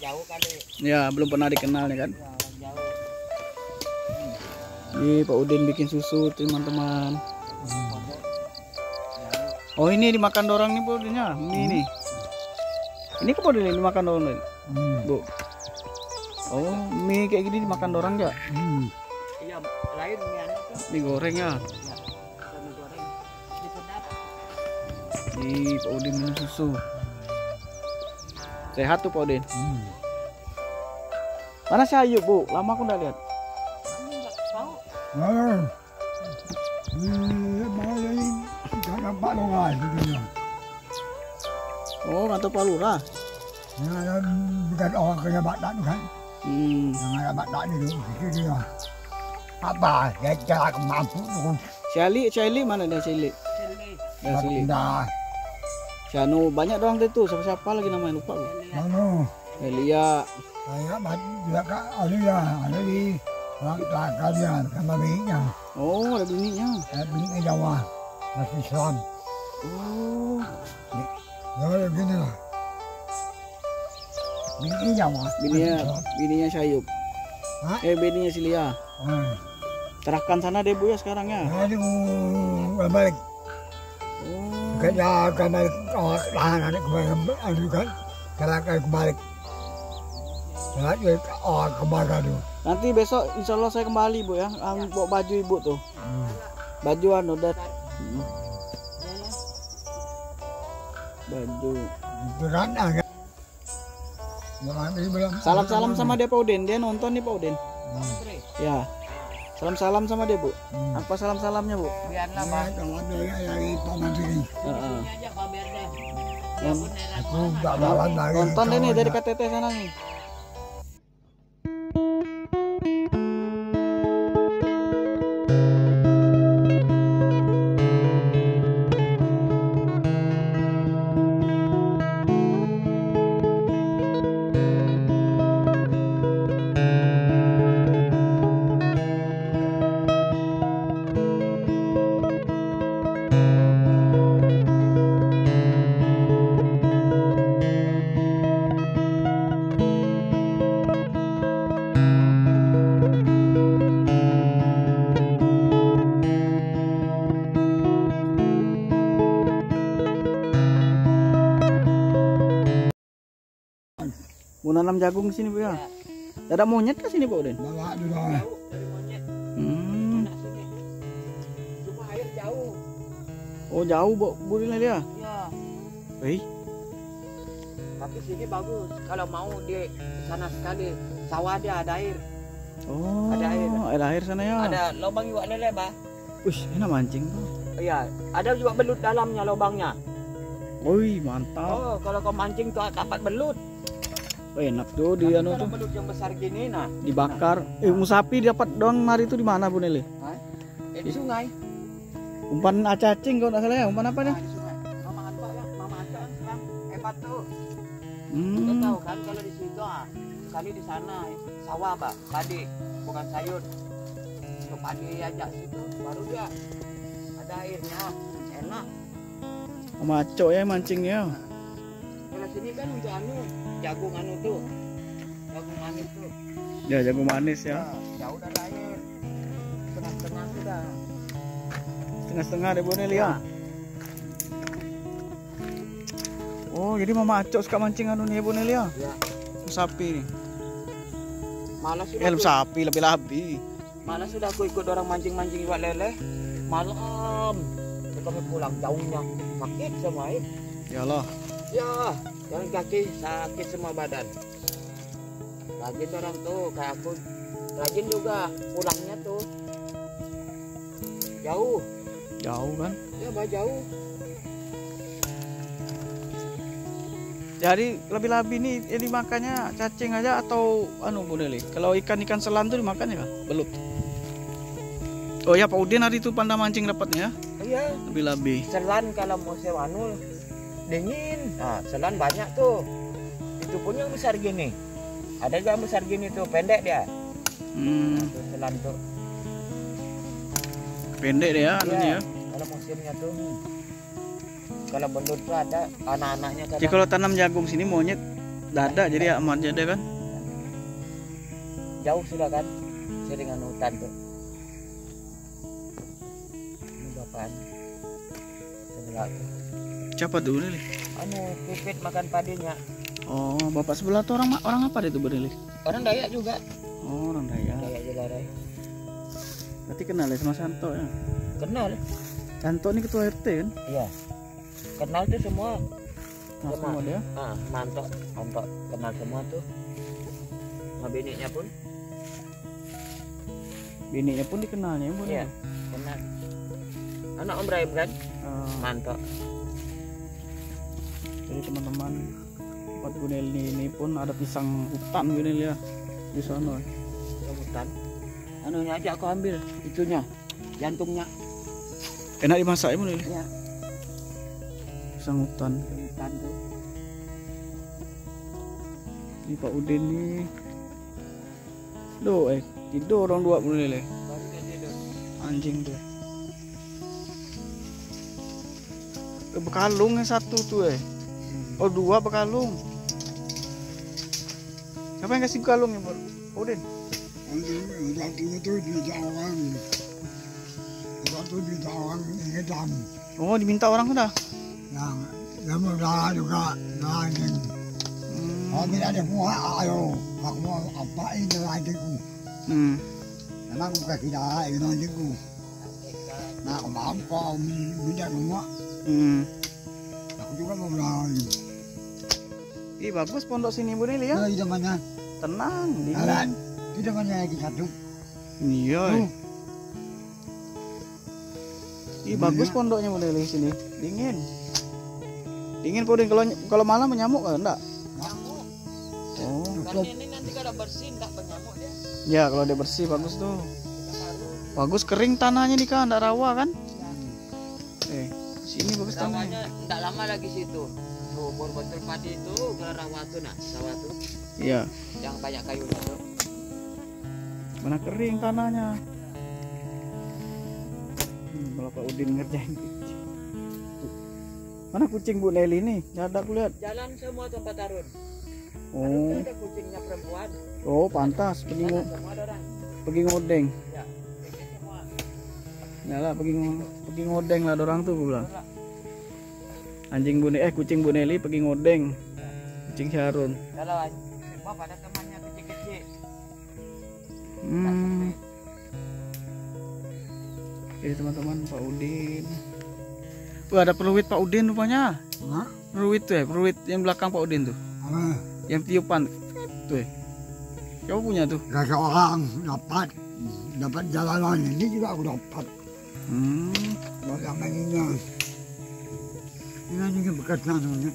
jauh kali. Ya, belum pernah dikenal nih kan. Ya, orang jauh. Ini Pak Udin bikin susu teman-teman. Oh ini dimakan dorang nih Pak Udinnya. Ini. Ini ke Pak Udin dimakan dorang nih. Bu. Oh mie kayak gini dimakan dorang ya? Iya, lain mie anu tuh. Digoreng ya. Ya, kita mie goreng. Ini sedap. Di Pak Udin minum susu. Sehat tuh Pak Udin. Mana si Ayu Bu? Lama aku udah lihat. Kamu nggak tahu? Oh kantor Pak Lurah. Bukan orang kena batak tu kan. Yang ada batak ni tu. Dia apa? Dia cara mampu tu. Si Ali mana dia si Ali? Sini. Ya si Ali. Dah. Si Anu banyak doang deh tuh. Siapa lagi namanya lupa Bu. Mana? Elia. Saya dia kat Alia, ada di orang Kelakar dia sama bininya. Oh ada bininya. Bininya Jawa, masih Islam. Oh. Ya begini lah. Bininya Jawa. Bininya Syayub. Hah? Bininya si Lia. Serahkan sana deh Bu ya sekarang ya. Aduh, balik. Oh. Kerja kembali tahanan kembali kan. Kelakar kembali. Kemana tu? Nanti besok insya Allah saya kembali Bu ya. Bawa baju Ibu tuh. Baju anu dat. Baju. Berat agak. Salam-salam sama dia Pak Udin. Dia nonton nih Pak Udin. Ya. Salam-salam sama dia Bu. Apa salam-salamnya Bu? Biarlah Pak. Kalau dari paman sini. Heeh. Ini aja kabar deh. Yang Aku tak jalan lagi. nonton deh nih dari KTT sana nih. Mau nanam jagung di sini Bu ya. Ada monyet ke sini Pak Udin? Bawa dulu. Dari monyet. Nak sini. Cuma air jauh. Oh jauh Bu dia. Ya. Hei. Tapi sini bagus. Kalau mau di sana sekali sawah dia ada air. Oh Ada air. sana ya. Ada lubang juga lele, Bah. Wih enak mancing tuh. Iya, ada juga belut dalamnya lubangnya. Wih mantap. Oh, kalau kau mancing tuh dapat belut. Oh, enak tuh di Tapi anu kalau tuh belut yang besar gini nah, dibakar. Musapi dapat doang hari itu di mana Bu Nele? di sungai. Umpan cacing kalau nggak salah ya. Umpan apa nih? Nah, di sungai. Mama Anpa ya, Mama Anpa sekarang hebat tuh. Kau Hmm. tahu kan kalau di situ sekali di sana sawah, Pak, padi, bukan sayur. Untuk padi aja situ baru dia ada airnya, enak. Sama Acok ya mancingnya. Kalau sini kan untuk anu, jagung anu tuh. Jagung manis tuh. Ya jagung manis ya. Jauh dari air. Tengah-tengah sudah. Setengah-setengah deh Bu Nele ya. Oh jadi Mama Acok suka mancing anu nih Bu Nele ya. Ya. Sapi nih. Malas sudah. Sapi lebih-lebih. Malas sudah aku ikut orang mancing-mancing iwak lele. Malam. Kami pulang jauhnya sakit semua air. Ya Allah. Ya, jalan kaki sakit semua badan. Rajin orang tuh kayak aku. Rajin juga pulangnya tuh. Jauh. Jauh kan. Ya, bah jauh. Jadi lebih-lebih nih ini makannya cacing aja atau anu Bu Nele? Kalau ikan-ikan selam tuh dimakannya kah? Belut. Oh ya Pak Udin hari itu pandang mancing dapatnya. Iya. Lebih-lebih. Selan kalau musim anu dingin. Nah, selan banyak tuh. Itu pun yang besar gini. Ada yang besar gini tuh, pendek dia. Tuh, selan tuh. Pendek deh ya anunya. Iya, kalau musimnya tuh. Kalau belut tuh ada anak-anaknya Jadi kalau tanam jagung sini monyet Dada jadi aman jadi kan. Jauh sudah kan seringan hutan tuh. Ini bapaan sebelah tuh. Siapa tuh Lili? Anu pipit makan padinya. Oh, bapak sebelah tuh orang apa itu Lili? Orang Dayak juga. Oh, orang Dayak. Dayak Jelarai. Berarti kenal ya sama Santo ya? Kenal. Santo ini ketua RT kan? Iya. Kenal tuh semua. Kenal semua dia? Mantok kenal semua tuh. Sama bininya pun. Bininya pun dikenalnya Bu. Iya, kenal. Anak Om Brahim kan? Mantok. Jadi teman-teman, tempat Gunel ini pun ada pisang hutan Gunel ya di sana. Hutan. Anunya aja aku ambil, itunya, jantungnya. Enak dimasak ya Gunel? Iya. Pisang hutan. Hutan tuh. Ini Pak Udin nih. Loh, tidur orang dua Gunel. Baru dia tidur. Anjing tuh. Bekalung yang satu tuh Oh, dua bekalung. Siapa yang kasih bekalung ya Pak Udin? Satu itu diminta orang. Satu diminta orang hitam. Oh, diminta orang sudah? Yang muda juga anjing. Kalau tidak ada buah, ayo. Aku mau apa ini anjingku. Memang bukan tidak ini anjingku. Nah, aku mau kau minta rumah. Aku juga mau berani. Ih, bagus pondok sini Bu Nili ya. Nah, mana? Tenang, Jalan. Kita mana lagi satu. Iya. Ih, bagus pondoknya Bu Nili sini. Dingin. Dingin Bu Udin. Kalau malam menyamuk enggak? Nyamuk. Oh. Kalau ini nanti kalau bersih enggak penyamuk dia. Ya, kalau dia bersih bagus tuh. Bagus kering tanahnya nih kan, enggak rawa kan? Sini bagus tanahnya. Enggak lama lagi situ. Tuh, betul padi itu ke rawa tuh nah, sawah tuh. Iya. Yang banyak kayunya tuh. Mana kering tanahnya. Kalau Pak Udin ngerjain kucing. Mana kucing Bu Neli nih? Nggak ada aku lihat. Jalan semua tempat Tarun. Oh. Ada kucingnya perempuan. Oh, pantas Semua ada orang. pergi ngodeng. Ya, kucing semua. Ya lah pergi ngodeng lah orang tuh gue bilang. Kucing Bu Neli pergi ngodeng. Kucing Syarun. Kalau semua pada temannya kecil-kecil. Jadi teman-teman Pak Udin. Wah, ada peluit Pak Udin rupanya. Peluit tuh peluit yang belakang Pak Udin tuh. Yang tiupan tuh Coba punya tuh. Gak seorang dapat jalanan ini juga aku dapat. Yang ininya. Ini bekas namanya.